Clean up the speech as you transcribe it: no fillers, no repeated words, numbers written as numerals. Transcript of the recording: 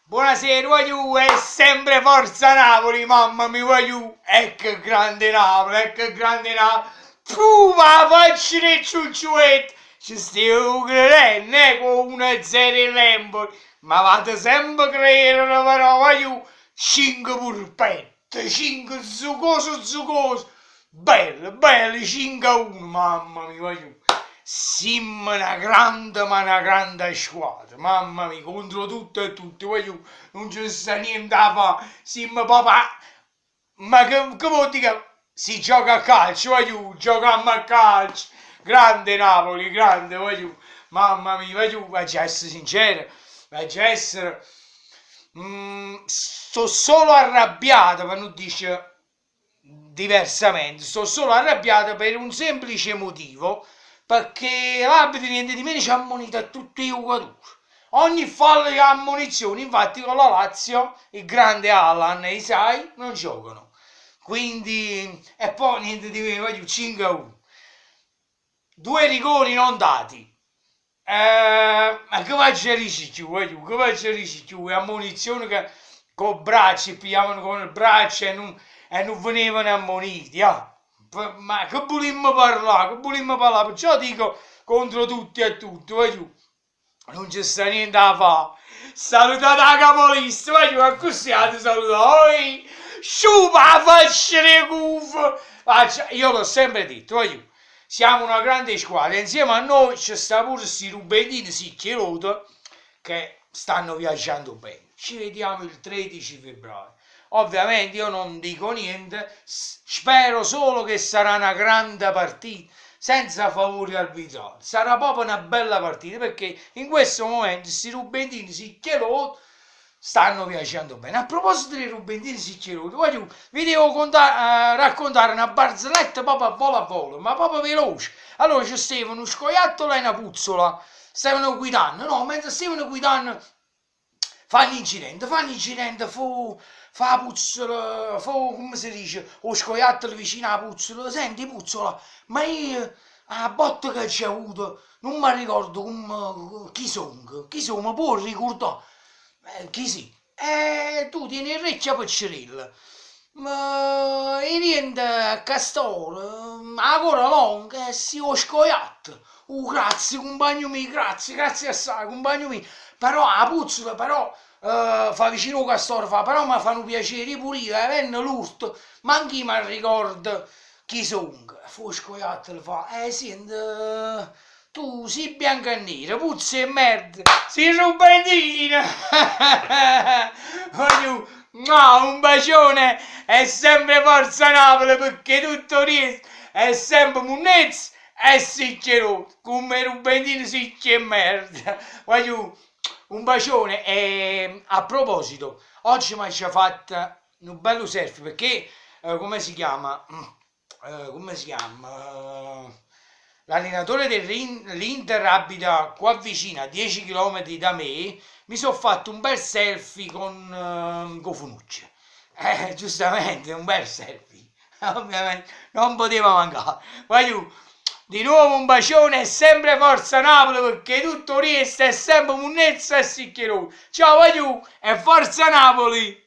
Buonasera, voglio, è sempre Forza Napoli, mamma mia, voglio, che grande Napoli, che grande Napoli. Ma faccio le ciucciuette, ci stiamo credendo, con 1-0 in Empoli, ma vado sempre a credere, però, voglio, 5 purpette, 5 zuccoso, bello, bello, 5-1, mamma mia, voglio. Siamo una grande, ma una grande squadra, mamma mia, contro tutto e tutti, voglio, non ci sta niente da fare, siamo papà, ma che vuol dire? Si gioca a calcio, voglio, giochiamo a calcio, grande Napoli, grande, voglio, mamma mia, voglio essere sincero, voglio essere, sto solo arrabbiato, ma non dice diversamente, sto solo arrabbiato per un semplice motivo, perché l'arbitro niente di meno ci ha ammonito a tutti i giocatori. Ogni fallo che ha ammonizione, infatti con la Lazio il grande Alan e Isai non giocano. Quindi, e poi niente di meno, 5-1. Due rigori non dati. Ma che faccio riciccio, che faccio riciccio? Ammonizione che con i bracci, pigliavano con il braccio e non venivano ammoniti, ah. Ma che volimmo parlare, perciò dico contro tutti e tutti, voglio, non c'è sta niente da fare. Salutate la capolista, voglio, così ti saluto, oi, sciupa, faccia le cuffie. Io l'ho sempre detto, voglio, siamo una grande squadra, insieme a noi c'è sta pure sti rubendini sicchirotti che stanno viaggiando bene. Ci vediamo il 13 febbraio. Ovviamente io non dico niente, spero solo che sarà una grande partita, senza favori arbitrali. Sarà proprio una bella partita, perché in questo momento questi rubentini sicchirotti stanno viaggiando bene. A proposito dei rubentini sicchirotti, vi devo raccontare una barzelletta proprio a volo, ma proprio veloce. Allora c'è uno scoiattolo e una puzzola, stavano guidando, no, mentre stavano guidando fanno incidente, fa la puzzola, come si dice, o scoiattolo vicino alla puzzola, senti puzzola, ma io, a botta che c'è avuto, non mi ricordo chi sono, può ricordare, chi sì, tu tieni il recchia piccerella, ma e niente a castoro, ancora longa, e si ho scoiattolo, grazie compagno mio, grazie assai compagno mio, però la puzzola, però fa vicino a Castoro, però mi fanno piacere pure io, venne l'urto, ma anche io mi ricordo chi sono. Fu scoiattolo, fa, senti, tu sei bianco e nero, puzza e merda, sei rubandino. No, un bacione, è sempre Forza Napoli, perché tutto riesce, è sempre Munnezza e Siccherò, come rubandino sicchi e merda. Voglio un bacione. E a proposito, oggi mi ci ha fatto un bello selfie, perché come si chiama? Come si chiama? L'allenatore dell'Inter abita qua vicino, a 10 km da me. Mi sono fatto un bel selfie con Funucci. Giustamente, un bel selfie. Ovviamente non poteva mancare. Voglio di nuovo un bacione e sempre Forza Napoli, perché tutto riesce, è sempre Munnezza e Sicchierone. Ciao, voglio e Forza Napoli!